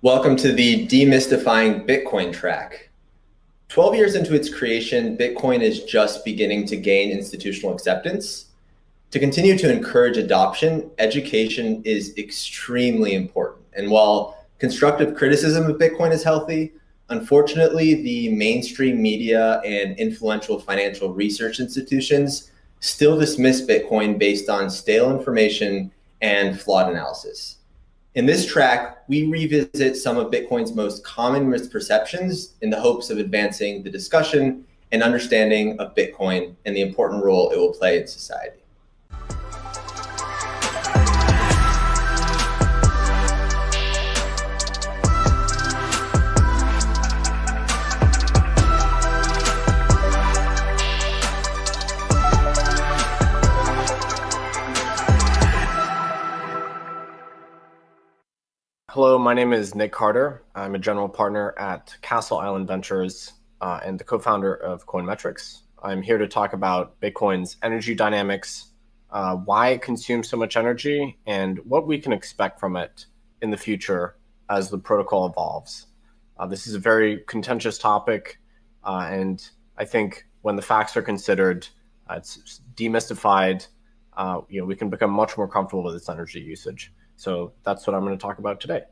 Welcome to the Demystifying Bitcoin track. 12 years into its creation, Bitcoin is just beginning to gain institutional acceptance. To continue to encourage adoption, education is extremely important. And while constructive criticism of Bitcoin is healthy, unfortunately, the mainstream media and influential financial research institutions still dismiss Bitcoin based on stale information and flawed analysis. In this track, we revisit some of Bitcoin's most common misperceptions in the hopes of advancing the discussion and understanding of Bitcoin and the important role it will play in society. Hello, my name is Nick Carter. I'm a general partner at Castle Island Ventures and the co-founder of Coinmetrics. I'm here to talk about Bitcoin's energy dynamics, why it consumes so much energy, and what we can expect from it in the future as the protocol evolves. This is a very contentious topic, and I think when the facts are considered, it's demystified, we can become much more comfortable with its energy usage. So that's what I'm going to talk about today.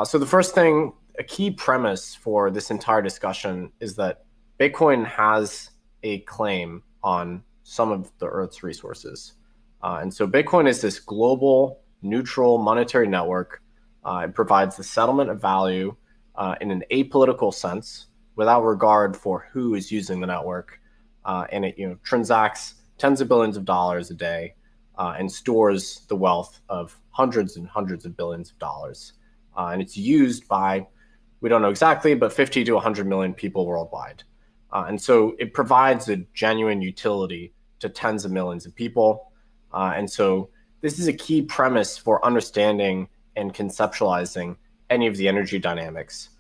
So the first thing, a key premise for this entire discussion is that Bitcoin has a claim on some of the Earth's resources. And so Bitcoin is this global, neutral monetary network. It provides the settlement of value in an apolitical sense without regard for who is using the network. And it transacts tens of billions of dollars a day and stores the wealth of hundreds and hundreds of billions of dollars. And it's used by, we don't know exactly, but 50 to 100 million people worldwide. And so it provides a genuine utility to tens of millions of people. And so this is a key premise for understanding and conceptualizing any of the energy dynamics,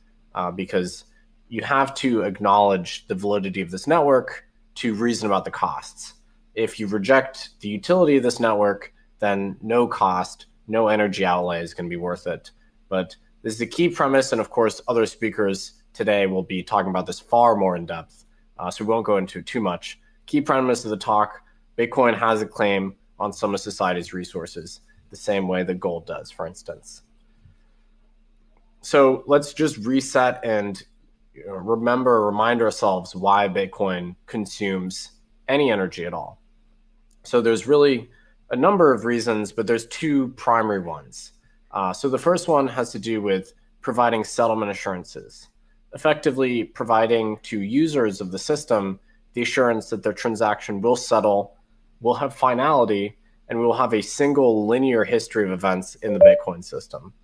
because you have to acknowledge the validity of this network to reason about the costs. If you reject the utility of this network, then no cost, no energy outlay is going to be worth it. But this is a key premise, and of course, other speakers today will be talking about this far more in depth, so we won't go into too much. Key premise of the talk, Bitcoin has a claim on some of society's resources, the same way that gold does, for instance. So let's just reset and remind ourselves why Bitcoin consumes any energy at all. So there's really a number of reasons, but there's two primary ones. So the first one has to do with providing settlement assurances, effectively providing to users of the system the assurance that their transaction will settle, will have finality, and we will have a single linear history of events in the Bitcoin system.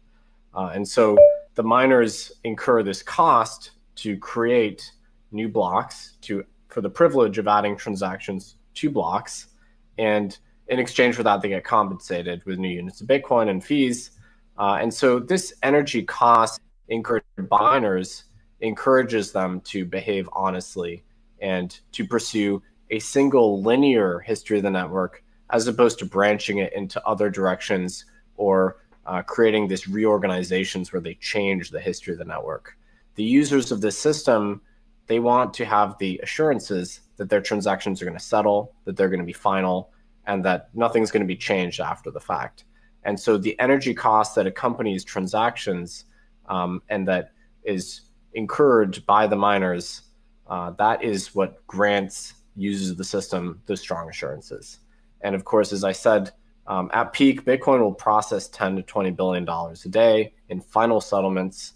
And so the miners incur this cost to create new blocks for the privilege of adding transactions to blocks. And in exchange for that, they get compensated with new units of Bitcoin and fees. And so this energy cost incurred by miners encourages them to behave honestly and to pursue a single linear history of the network, as opposed to branching it into other directions or creating these reorganizations where they change the history of the network. The users of this system, they want to have the assurances that their transactions are going to settle, that they're going to be final, and that nothing's going to be changed after the fact. And so the energy cost that accompanies transactions and that is incurred by the miners, that is what grants users of the system those strong assurances. And of course, as I said, at peak, Bitcoin will process $10 to $20 billion a day in final settlements,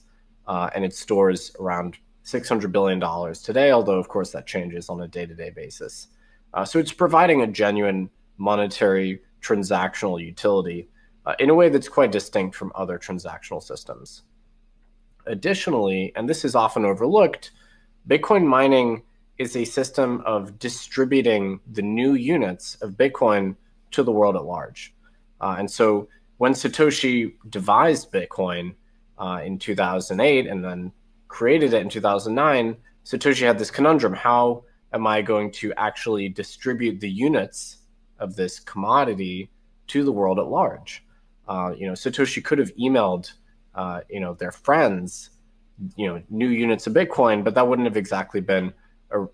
and it stores around $600 billion today, although of course that changes on a day-to-day basis. So it's providing a genuine monetary transactional utility in a way that's quite distinct from other transactional systems. Additionally, and this is often overlooked, Bitcoin mining is a system of distributing the new units of Bitcoin to the world at large. And so when Satoshi devised Bitcoin in 2008 and then created it in 2009, Satoshi had this conundrum: how am I going to actually distribute the units of this commodity to the world at large? Satoshi could have emailed their friends, new units of Bitcoin, but that wouldn't have exactly been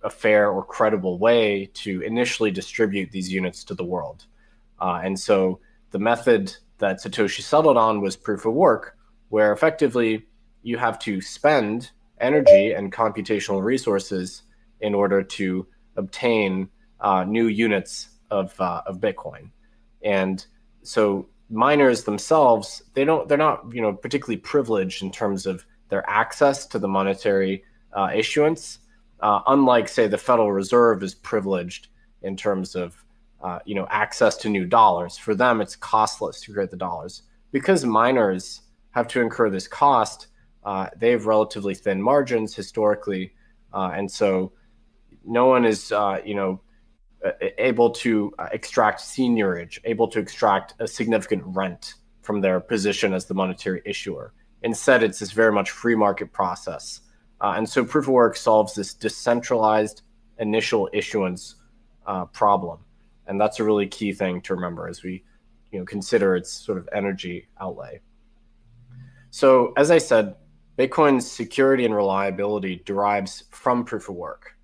a fair or credible way to initially distribute these units to the world. And so the method that Satoshi settled on was proof of work, where effectively you have to spend energy and computational resources in order to obtain new units of Bitcoin. And so miners themselves, they're not particularly privileged in terms of their access to the monetary issuance, unlike, say, the Federal Reserve is privileged in terms of access to new dollars. For them, it's costless to create the dollars. Because miners have to incur this cost, they have relatively thin margins historically, and so no one is able to extract seigniorage, able to extract a significant rent from their position as the monetary issuer. Instead, it's this very much free market process. And so proof of work solves this decentralized initial issuance problem. And that's a really key thing to remember as we consider its sort of energy outlay. So as I said, Bitcoin's security and reliability derives from proof of work.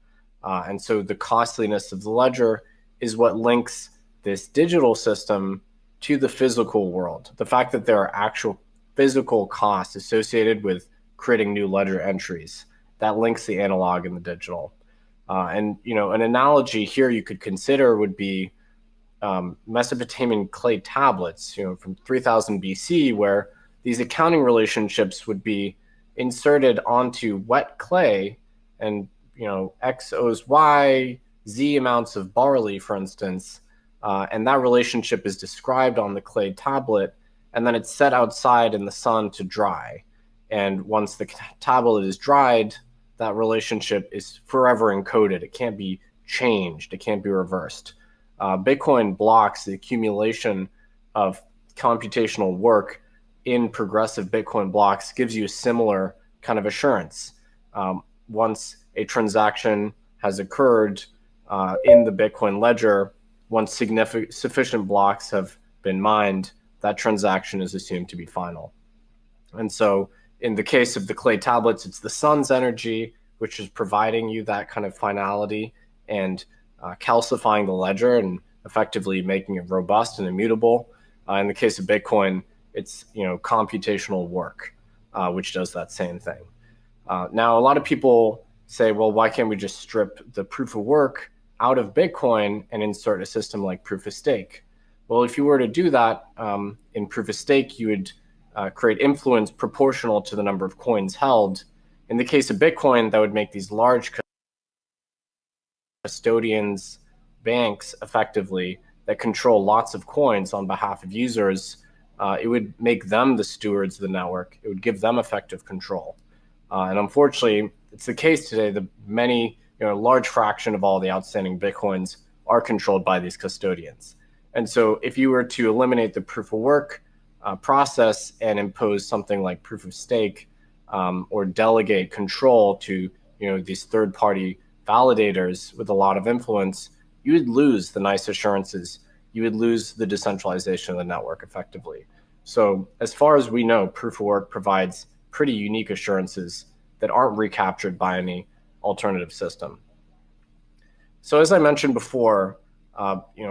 And so the costliness of the ledger is what links this digital system to the physical world. The fact that there are actual physical costs associated with creating new ledger entries, that links the analog and the digital. And an analogy here you could consider would be Mesopotamian clay tablets, from 3000 BC, where these accounting relationships would be inserted onto wet clay, and X owes Y, Z amounts of barley, for instance, and that relationship is described on the clay tablet, and then it's set outside in the sun to dry. And once the tablet is dried, that relationship is forever encoded. It can't be changed. It can't be reversed. Bitcoin blocks the accumulation of computational work in progressive Bitcoin blocks, gives you a similar kind of assurance. Once a transaction has occurred in the Bitcoin ledger, once sufficient blocks have been mined, that transaction is assumed to be final. And so in the case of the clay tablets, it's the sun's energy which is providing you that kind of finality and calcifying the ledger and effectively making it robust and immutable. In the case of Bitcoin, it's computational work, which does that same thing. Now, a lot of people say, well, why can't we just strip the proof of work out of Bitcoin and insert a system like proof of stake? Well, if you were to do that in proof of stake, you would create influence proportional to the number of coins held. In the case of Bitcoin, that would make these large custodians, banks, effectively, that control lots of coins on behalf of users. It would make them the stewards of the network. It would give them effective control. And unfortunately, it's the case today that many, a large fraction of all the outstanding Bitcoins are controlled by these custodians. And so if you were to eliminate the proof of work process and impose something like proof of stake, or delegate control to these third-party validators with a lot of influence, you would lose the nice assurances. You would lose the decentralization of the network effectively. So as far as we know, proof of work provides pretty unique assurances that aren't recaptured by any alternative system. So as I mentioned before,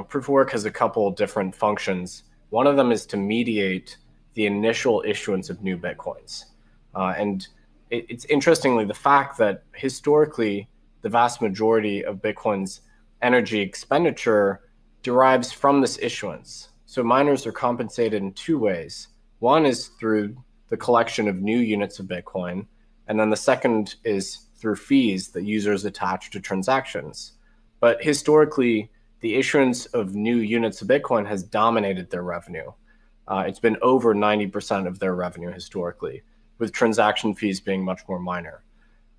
proof of work has a couple different functions. One of them is to mediate the initial issuance of new Bitcoins. And it's interestingly the fact that historically, the vast majority of Bitcoin's energy expenditure derives from this issuance. So miners are compensated in two ways. One is through the collection of new units of Bitcoin, and then the second is through fees that users attach to transactions. But historically, the issuance of new units of Bitcoin has dominated their revenue. It's been over 90% of their revenue historically, with transaction fees being much more minor.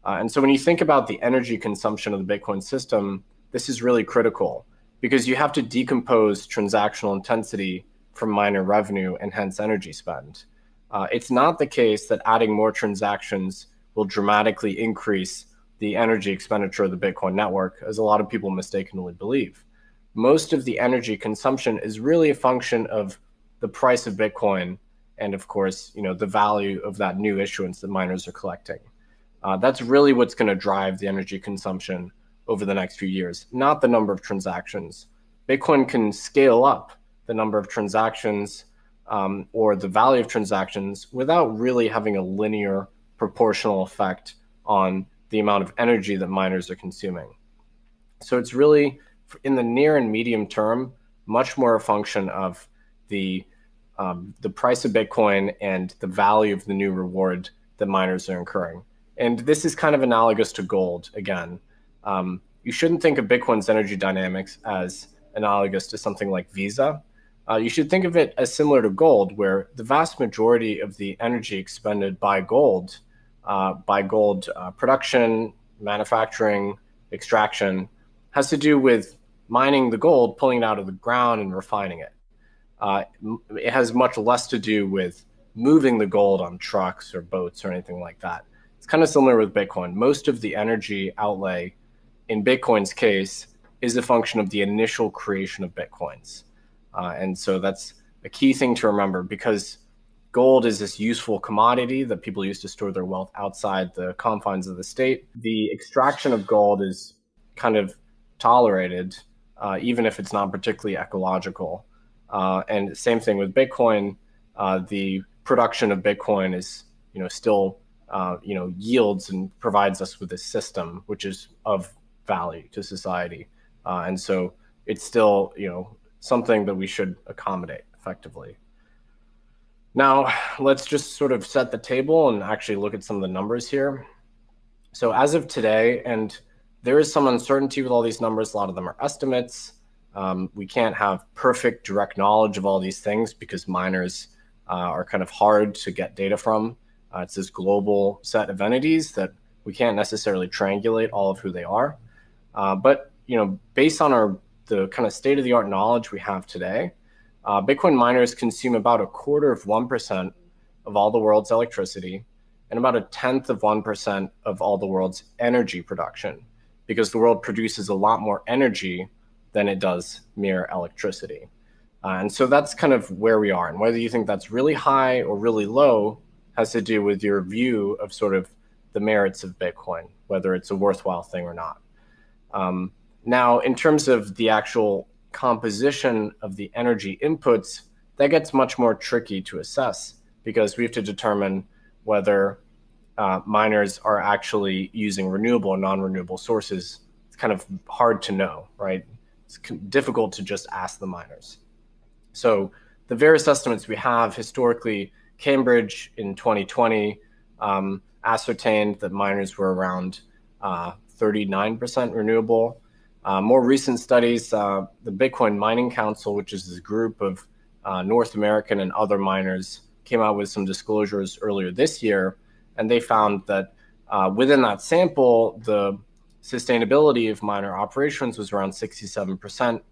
And so when you think about the energy consumption of the Bitcoin system, this is really critical because you have to decompose transactional intensity from miner revenue and hence energy spend. It's not the case that adding more transactions will dramatically increase the energy expenditure of the Bitcoin network, as a lot of people mistakenly believe. Most of the energy consumption is really a function of the price of Bitcoin and of course, the value of that new issuance that miners are collecting. That's really what's going to drive the energy consumption over the next few years, not the number of transactions. Bitcoin can scale up the number of transactions or the value of transactions without really having a linear proportional effect on the amount of energy that miners are consuming. So it's really, in the near and medium term, much more a function of the price of Bitcoin and the value of the new reward that miners are incurring. And this is kind of analogous to gold again. You shouldn't think of Bitcoin's energy dynamics as analogous to something like Visa. You should think of it as similar to gold, where the vast majority of the energy expended by gold production, manufacturing, extraction, has to do with mining the gold, pulling it out of the ground and refining it. It has much less to do with moving the gold on trucks or boats or anything like that. It's kind of similar with Bitcoin. Most of the energy outlay in Bitcoin's case is a function of the initial creation of Bitcoins. And so that's a key thing to remember, because gold is this useful commodity that people use to store their wealth outside the confines of the state. The extraction of gold is kind of tolerated, even if it's not particularly ecological. And same thing with Bitcoin. The production of Bitcoin is, still, yields and provides us with a system which is of value to society. And so it's still, something that we should accommodate effectively. Now, let's just sort of set the table and actually look at some of the numbers here. So as of today, and there is some uncertainty with all these numbers, a lot of them are estimates. We can't have perfect direct knowledge of all these things because miners are kind of hard to get data from. It's this global set of entities that we can't necessarily triangulate all of who they are. But based on the kind of state-of-the-art knowledge we have today, Bitcoin miners consume about 1/4% of all the world's electricity and about 1/10% of all the world's energy production, because the world produces a lot more energy than it does mere electricity. And so that's kind of where we are. And whether you think that's really high or really low has to do with your view of sort of the merits of Bitcoin, whether it's a worthwhile thing or not. Now, in terms of the actual composition of the energy inputs, that gets much more tricky to assess, because we have to determine whether miners are actually using renewable or non-renewable sources. It's kind of hard to know, right? It's difficult to just ask the miners. So the various estimates we have historically, Cambridge in 2020 ascertained that miners were around 39% renewable. More recent studies, the Bitcoin Mining Council, which is this group of North American and other miners, came out with some disclosures earlier this year, and they found that within that sample, the sustainability of miner operations was around 67%.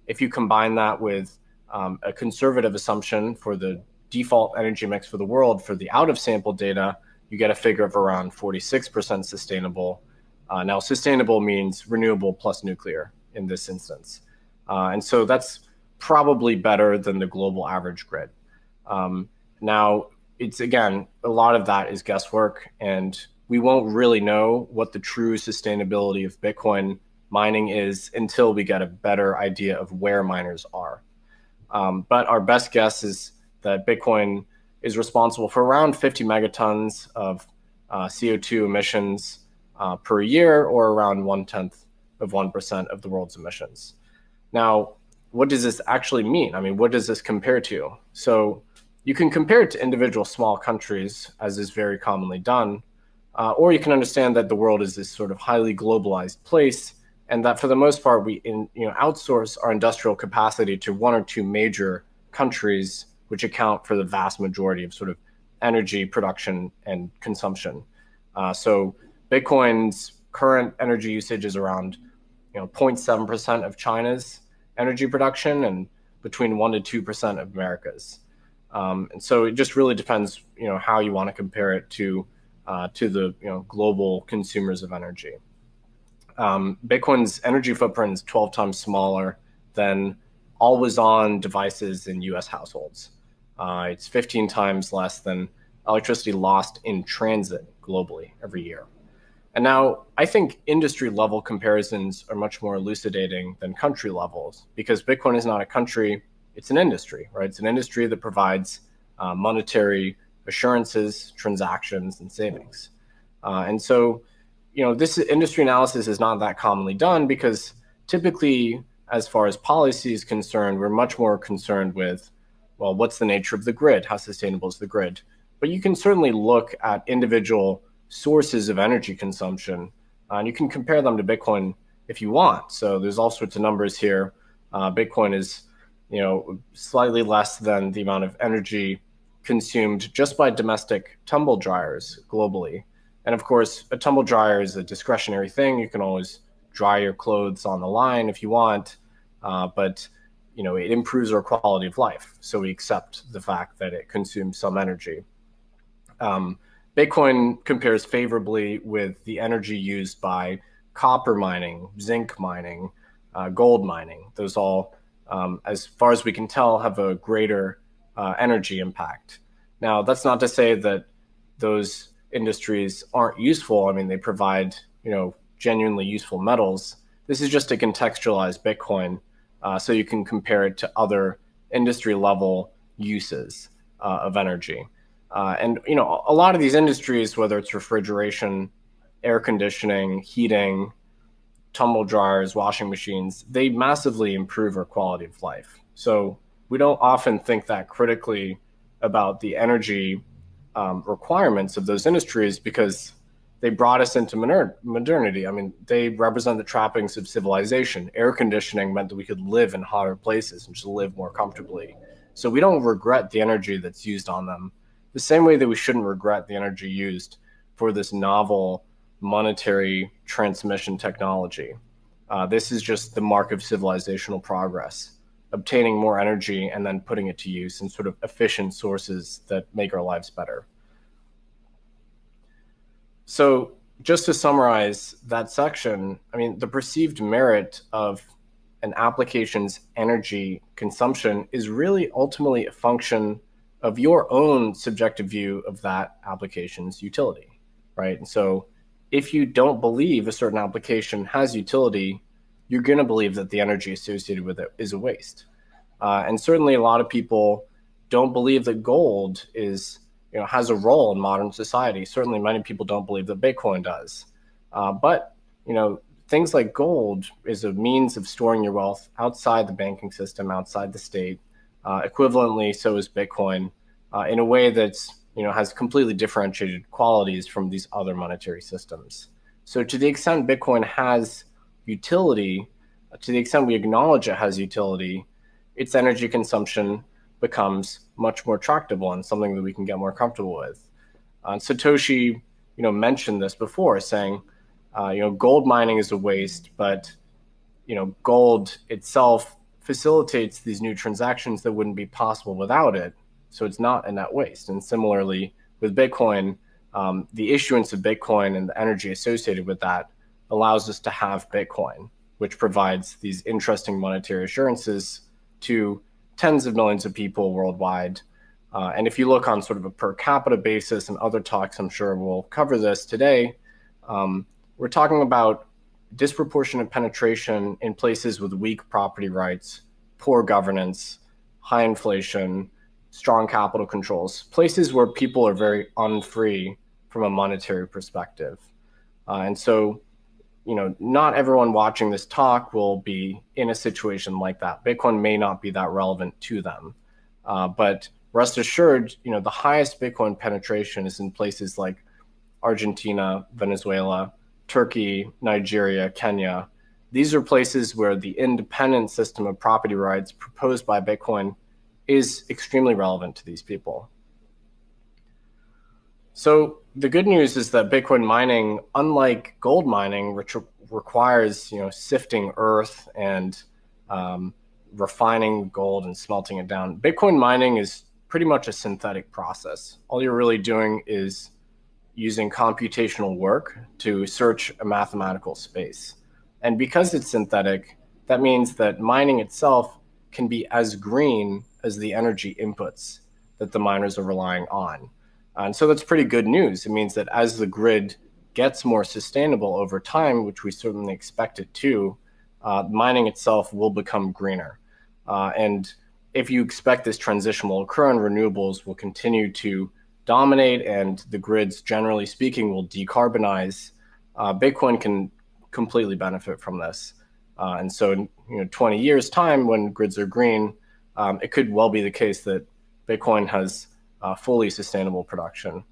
If you combine that with a conservative assumption for the default energy mix for the world for the out-of-sample data, you get a figure of around 46% sustainable. Now, sustainable means renewable plus nuclear in this instance. And so that's probably better than the global average grid. Now, it's, again, a lot of that is guesswork, and we won't really know what the true sustainability of Bitcoin mining is until we get a better idea of where miners are. But our best guess is that Bitcoin is responsible for around 50 megatons of CO2 emissions per year, or around 0.1% of the world's emissions. Now, what does this actually mean? I mean, what does this compare to? So you can compare it to individual small countries, as is very commonly done, or you can understand that the world is this sort of highly globalized place, and that for the most part, we outsource our industrial capacity to one or two major countries, which account for the vast majority of sort of energy production and consumption. So Bitcoin's current energy usage is around 0.7% of China's energy production and between 1% to 2% of America's. And so it just really depends, how you want to compare it to the global consumers of energy. Bitcoin's energy footprint is 12 times smaller than always-on devices in U.S. households. It's 15 times less than electricity lost in transit globally every year. And now I think industry level comparisons are much more elucidating than country levels, because Bitcoin is not a country, it's an industry, right? It's an industry that provides monetary assurances, transactions, and savings. And so, this industry analysis is not that commonly done, because typically, as far as policy is concerned, we're much more concerned with, well, what's the nature of the grid? How sustainable is the grid? But you can certainly look at individual sources of energy consumption, and you can compare them to Bitcoin if you want. So there's all sorts of numbers here. Bitcoin is, slightly less than the amount of energy consumed just by domestic tumble dryers globally. And of course, a tumble dryer is a discretionary thing. You can always dry your clothes on the line if you want, but it improves our quality of life. So we accept the fact that it consumes some energy. Bitcoin compares favorably with the energy used by copper mining, zinc mining, gold mining. Those all, as far as we can tell, have a greater energy impact. Now, that's not to say that those industries aren't useful. I mean, they provide, genuinely useful metals. This is just to contextualize Bitcoin, so you can compare it to other industry level uses of energy. And a lot of these industries, whether it's refrigeration, air conditioning, heating, tumble dryers, washing machines, they massively improve our quality of life. So we don't often think that critically about the energy requirements of those industries, because they brought us into modernity. I mean, they represent the trappings of civilization. Air conditioning meant that we could live in hotter places and just live more comfortably. So we don't regret the energy that's used on them, the same way that we shouldn't regret the energy used for this novel monetary transmission technology. This is just the mark of civilizational progress, obtaining more energy and then putting it to use in sort of efficient sources that make our lives better. So just to summarize that section, I mean, the perceived merit of an application's energy consumption is really ultimately a function of your own subjective view of that application's utility, right? And so if you don't believe a certain application has utility, you're going to believe that the energy associated with it is a waste. And certainly a lot of people don't believe that gold has a role in modern society. Certainly many people don't believe that Bitcoin does. But things like gold is a means of storing your wealth outside the banking system, outside the state. Equivalently, so is Bitcoin, in a way that's has completely differentiated qualities from these other monetary systems. So to the extent Bitcoin has utility, to the extent we acknowledge it has utility, its energy consumption becomes much more tractable and something that we can get more comfortable with. Satoshi, mentioned this before, saying, gold mining is a waste, but gold itself facilitates these new transactions that wouldn't be possible without it. So it's not a net waste. And similarly with Bitcoin, the issuance of Bitcoin and the energy associated with that allows us to have Bitcoin, which provides these interesting monetary assurances to tens of millions of people worldwide. And if you look on sort of a per capita basis, and other talks, I'm sure we'll cover this today, we're talking about disproportionate penetration in places with weak property rights, poor governance, high inflation, strong capital controls, places where people are very unfree from a monetary perspective. And so, not everyone watching this talk will be in a situation like that. Bitcoin may not be that relevant to them. But rest assured, the highest Bitcoin penetration is in places like Argentina, Venezuela, Turkey, Nigeria, Kenya. These are places where the independent system of property rights proposed by Bitcoin is extremely relevant to these people. So the good news is that Bitcoin mining, unlike gold mining, which requires sifting earth and refining gold and smelting it down, Bitcoin mining is pretty much a synthetic process. All you're really doing is using computational work to search a mathematical space. And because it's synthetic, that means that mining itself can be as green as the energy inputs that the miners are relying on. And so that's pretty good news. It means that as the grid gets more sustainable over time, which we certainly expect it to, mining itself will become greener. And if you expect this transition will occur and renewables will continue to dominate and the grids, generally speaking, will decarbonize, Bitcoin can completely benefit from this. And so in 20 years' time, when grids are green, it could well be the case that Bitcoin has fully sustainable production.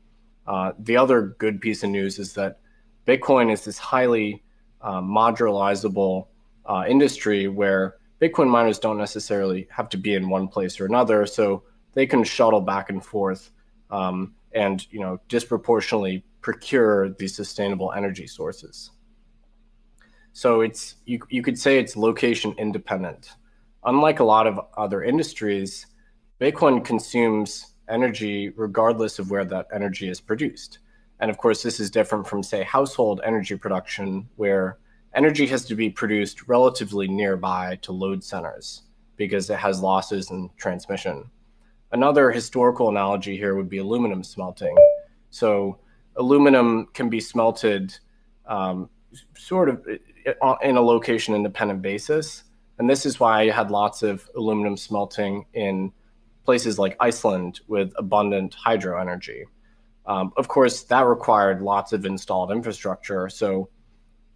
The other good piece of news is that Bitcoin is this highly modularizable industry where Bitcoin miners don't necessarily have to be in one place or another, so they can shuttle back and forth and disproportionately procure these sustainable energy sources. So it's you could say it's location independent. Unlike a lot of other industries, Bitcoin consumes energy regardless of where that energy is produced. And of course, this is different from, say, household energy production, where energy has to be produced relatively nearby to load centers because it has losses in transmission. Another historical analogy here would be aluminum smelting. So aluminum can be smelted sort of in a location independent basis. And this is why I had lots of aluminum smelting in places like Iceland with abundant hydro energy. Of course, that required lots of installed infrastructure. So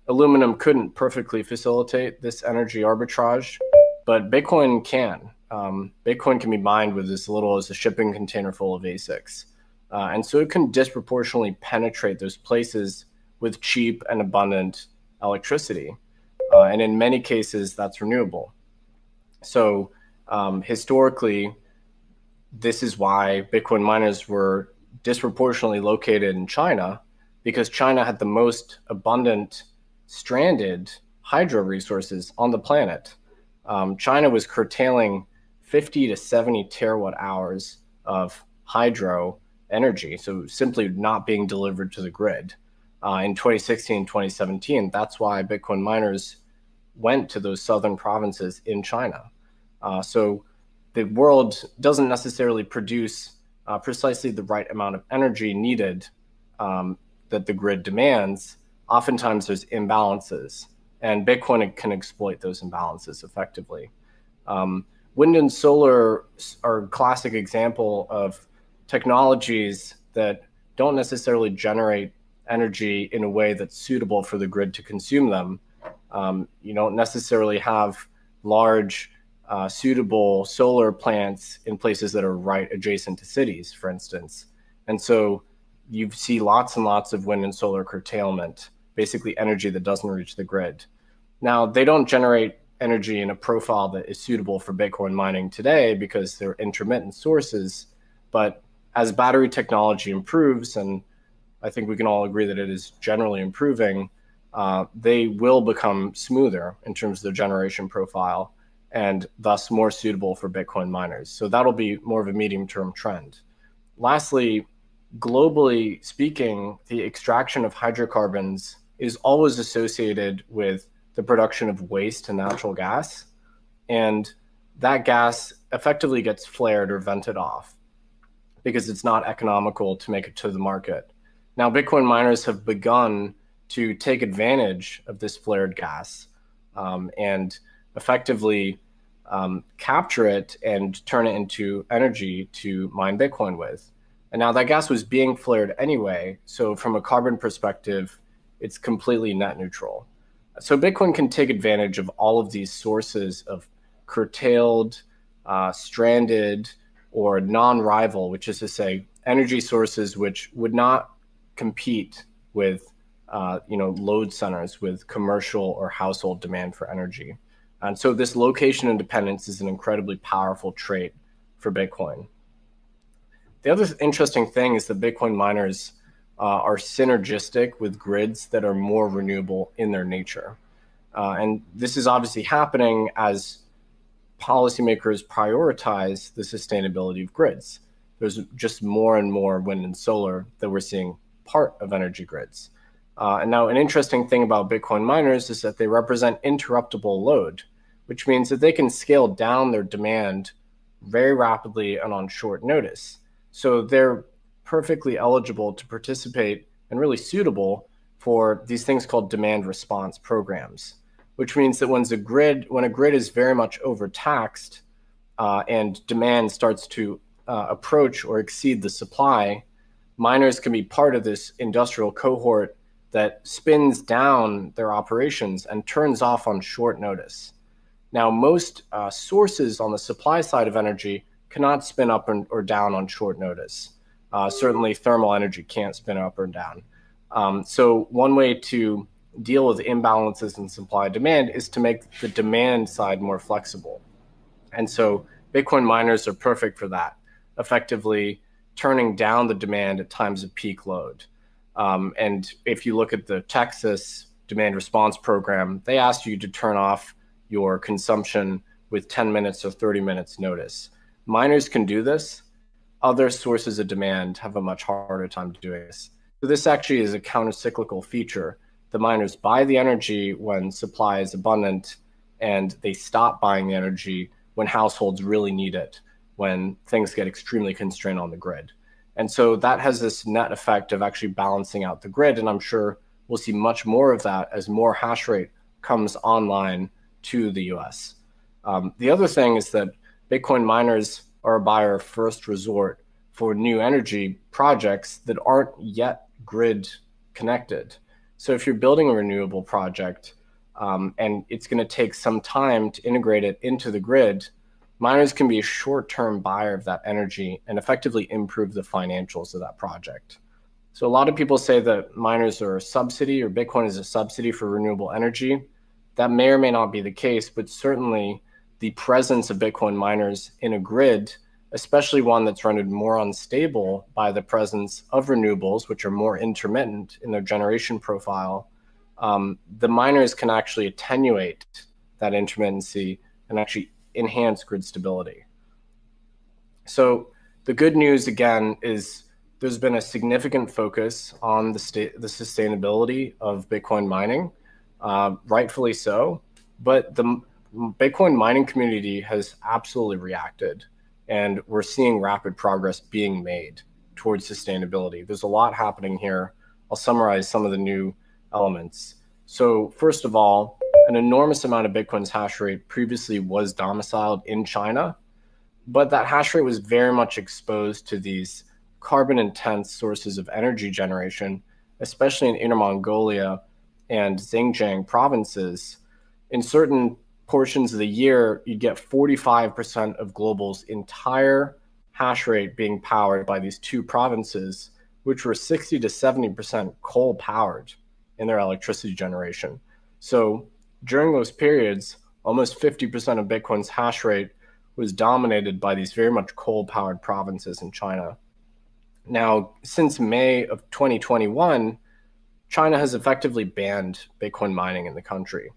aluminum couldn't perfectly facilitate this energy arbitrage, but Bitcoin can. Bitcoin can be mined with as little as a shipping container full of ASICs. And so it can disproportionately penetrate those places with cheap and abundant electricity. And in many cases, that's renewable. So historically, this is why Bitcoin miners were disproportionately located in China, because China had the most abundant stranded hydro resources on the planet. China was curtailing 50 to 70 terawatt hours of hydro energy, so simply not being delivered to the grid. In 2016, 2017, that's why Bitcoin miners went to those southern provinces in China. So the world doesn't necessarily produce precisely the right amount of energy needed that the grid demands. Oftentimes there's imbalances, and Bitcoin can exploit those imbalances effectively. Wind and solar are a classic example of technologies that don't necessarily generate energy in a way that's suitable for the grid to consume them. You don't necessarily have large, suitable solar plants in places that are right adjacent to cities, for instance. And so you see lots and lots of wind and solar curtailment, basically energy that doesn't reach the grid. Now, they don't generate energy in a profile that is suitable for Bitcoin mining today because they're intermittent sources. But as battery technology improves, and I think we can all agree that it is generally improving, they will become smoother in terms of their generation profile and thus more suitable for Bitcoin miners. So that'll be more of a medium-term trend. Lastly, globally speaking, the extraction of hydrocarbons is always associated with the production of waste to natural gas. And that gas effectively gets flared or vented off because it's not economical to make it to the market. Now, Bitcoin miners have begun to take advantage of this flared gas and effectively capture it and turn it into energy to mine Bitcoin with. And now that gas was being flared anyway, so from a carbon perspective, it's completely net neutral. So Bitcoin can take advantage of all of these sources of curtailed, stranded, or non-rival, which is to say energy sources which would not compete with load centers with commercial or household demand for energy. And so this location independence is an incredibly powerful trait for Bitcoin. The other interesting thing is that Bitcoin miners are synergistic with grids that are more renewable in their nature. And this is obviously happening as policymakers prioritize the sustainability of grids. There's just more and more wind and solar that we're seeing part of energy grids. And now an interesting thing about Bitcoin miners is that they represent interruptible load, which means that they can scale down their demand very rapidly and on short notice. So they're perfectly eligible to participate and really suitable for these things called demand response programs, which means that when a grid is very much overtaxed and demand starts to approach or exceed the supply, miners can be part of this industrial cohort that spins down their operations and turns off on short notice. Now, most sources on the supply side of energy cannot spin up or down on short notice. Certainly, thermal energy can't spin up or down. So one way to deal with imbalances in supply and demand is to make the demand side more flexible. And so Bitcoin miners are perfect for that, effectively turning down the demand at times of peak load. And if you look at the Texas demand response program, they ask you to turn off your consumption with 10 minutes or 30 minutes notice. Miners can do this. Other sources of demand have a much harder time doing this. So this actually is a counter-cyclical feature. The miners buy the energy when supply is abundant, and they stop buying the energy when households really need it, when things get extremely constrained on the grid. And so that has this net effect of actually balancing out the grid. And I'm sure we'll see much more of that as more hash rate comes online to the US. The other thing is that Bitcoin miners are a buyer of first resort for new energy projects that aren't yet grid connected. So if you're building a renewable project and it's going to take some time to integrate it into the grid, miners can be a short-term buyer of that energy and effectively improve the financials of that project. So a lot of people say that miners are a subsidy, or Bitcoin is a subsidy for renewable energy. That may or may not be the case, but certainly the presence of Bitcoin miners in a grid, especially one that's rendered more unstable by the presence of renewables, which are more intermittent in their generation profile, the miners can actually attenuate that intermittency and actually enhance grid stability. So the good news, again, is there's been a significant focus on the sustainability of Bitcoin mining, rightfully so, but the Bitcoin mining community has absolutely reacted, and we're seeing rapid progress being made towards sustainability. There's a lot happening here. I'll summarize some of the new elements. So first of all, an enormous amount of Bitcoin's hash rate previously was domiciled in China, but that hash rate was very much exposed to these carbon-intense sources of energy generation, especially in Inner Mongolia and Xinjiang provinces. In certain portions of the year, you get 45% of global's entire hash rate being powered by these two provinces, which were 60 to 70% coal powered in their electricity generation. So during those periods, almost 50% of Bitcoin's hash rate was dominated by these very much coal-powered provinces in China. Now, since May of 2021, China has effectively banned Bitcoin mining in the country.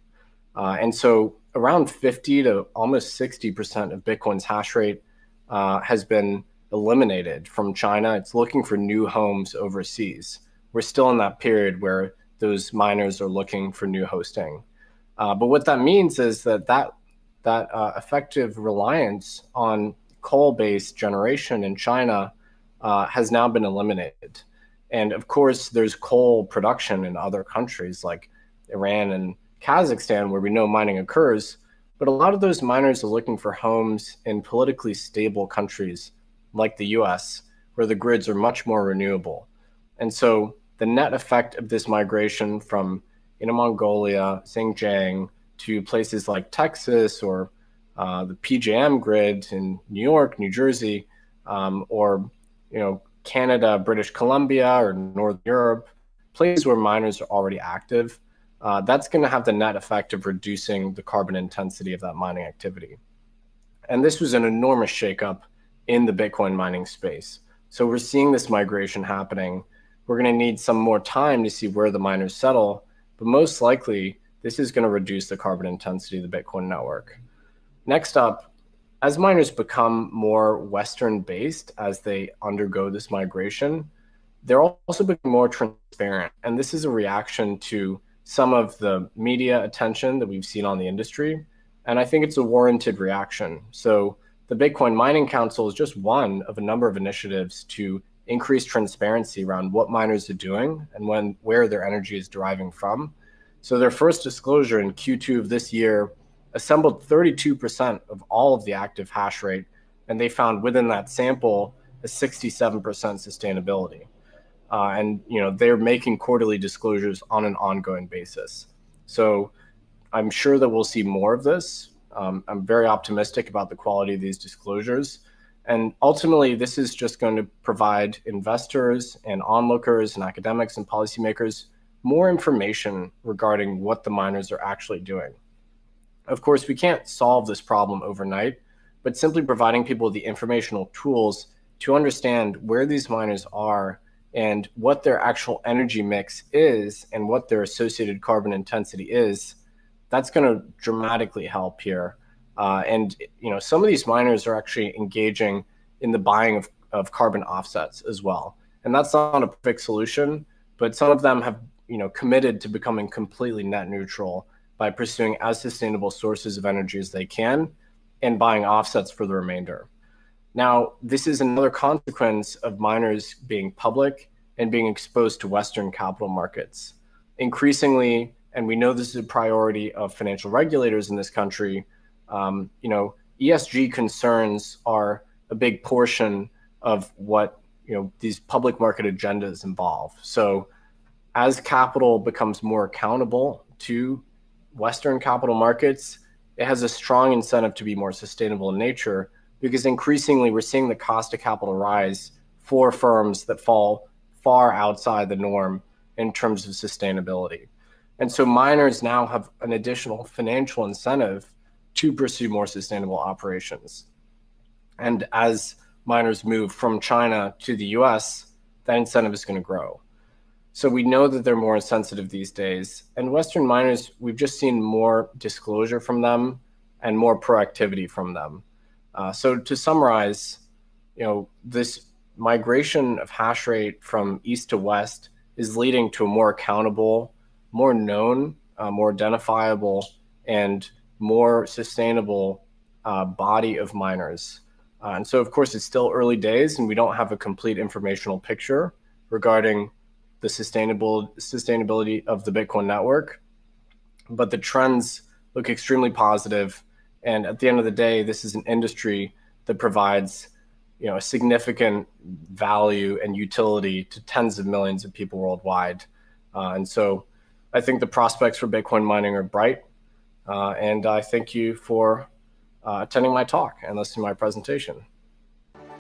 And so around 50 to almost 60% of Bitcoin's hash rate has been eliminated from China. It's looking for new homes overseas. We're still in that period where those miners are looking for new hosting. But what that means is that effective reliance on coal-based generation in China has now been eliminated. And of course, there's coal production in other countries like Iran and Kazakhstan, where we know mining occurs. But a lot of those miners are looking for homes in politically stable countries like the US, where the grids are much more renewable. And so the net effect of this migration from Inner Mongolia, Xinjiang, to places like Texas or the PJM grid in New York, New Jersey, or Canada, British Columbia, or Northern Europe, places where miners are already active, that's going to have the net effect of reducing the carbon intensity of that mining activity. And this was an enormous shakeup in the Bitcoin mining space. So we're seeing this migration happening. We're going to need some more time to see where the miners settle, but most likely this is going to reduce the carbon intensity of the Bitcoin network. Next up, as miners become more Western-based as they undergo this migration, they're also becoming more transparent. And this is a reaction to some of the media attention that we've seen on the industry. And I think it's a warranted reaction. So the Bitcoin Mining Council is just one of a number of initiatives to increase transparency around what miners are doing and where their energy is deriving from. So their first disclosure in Q2 of this year assembled 32% of all of the active hash rate, and they found within that sample a 67% sustainability. And they're making quarterly disclosures on an ongoing basis. So I'm sure that we'll see more of this. I'm very optimistic about the quality of these disclosures. And ultimately, this is just going to provide investors and onlookers and academics and policymakers more information regarding what the miners are actually doing. Of course, we can't solve this problem overnight, but simply providing people the informational tools to understand where these miners are and what their actual energy mix is and what their associated carbon intensity is, that's going to dramatically help here. And some of these miners are actually engaging in the buying of carbon offsets as well. And that's not a perfect solution, but some of them have committed to becoming completely net neutral by pursuing as sustainable sources of energy as they can and buying offsets for the remainder. Now, this is another consequence of miners being public and being exposed to Western capital markets. Increasingly, and we know this is a priority of financial regulators in this country, ESG concerns are a big portion of what these public market agendas involve. So as capital becomes more accountable to Western capital markets, it has a strong incentive to be more sustainable in nature, because increasingly we're seeing the cost of capital rise for firms that fall far outside the norm in terms of sustainability. And so miners now have an additional financial incentive to pursue more sustainable operations. And as miners move from China to the US, that incentive is going to grow. So we know that they're more sensitive these days. And Western miners, we've just seen more disclosure from them and more proactivity from them. So to summarize, this migration of hash rate from east to west is leading to a more accountable, more known, more identifiable, and more sustainable body of miners. And so, of course, it's still early days, and we don't have a complete informational picture regarding the sustainability of the Bitcoin network, but the trends look extremely positive. And at the end of the day, this is an industry that provides a significant value and utility to tens of millions of people worldwide. And so I think the prospects for Bitcoin mining are bright. And I thank you for attending my talk and listening to my presentation.